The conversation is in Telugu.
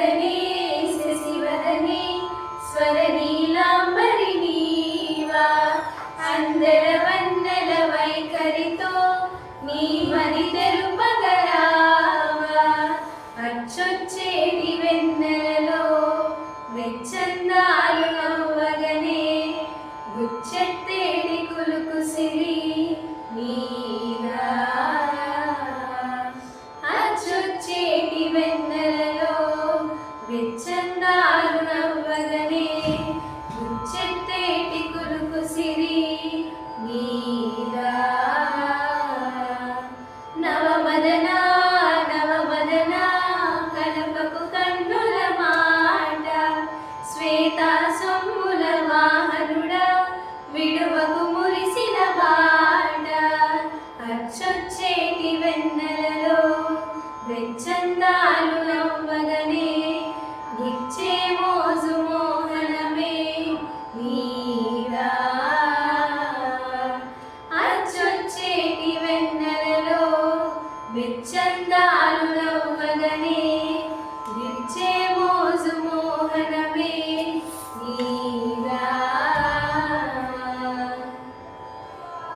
వదనే శశివదనే స్వరనీలాంబరి నీవా అందర వన్నెల వైఖరితో నీ మని తెలుపగరావా అచ్చొచ్చేటి వెన్నెలలో వెచ్చందాలు నవ్వగనే గుచ్చెత్తేడి కులుకు సిరి నీరా అచ్చొచ్చేటి వెన్నెలలో వెచ్చందాలు నవ్వగనే గుచ్చెత్తేటి కులుకు సిరి నీరా నవమదనా నవమదనా కలపకు కన్నుల మాట శ్వేతా సొమ్ముల వాహనుడా విడువకు మురిసిన బాట అచ్చొచ్చేటి వెన్నెలలో వెచ్చందాలు నవ్వగనే గిచ్చే మోజు మోహనమే నీరా అచ్చొచ్చేటి వెన్నెలలో వెచ్చ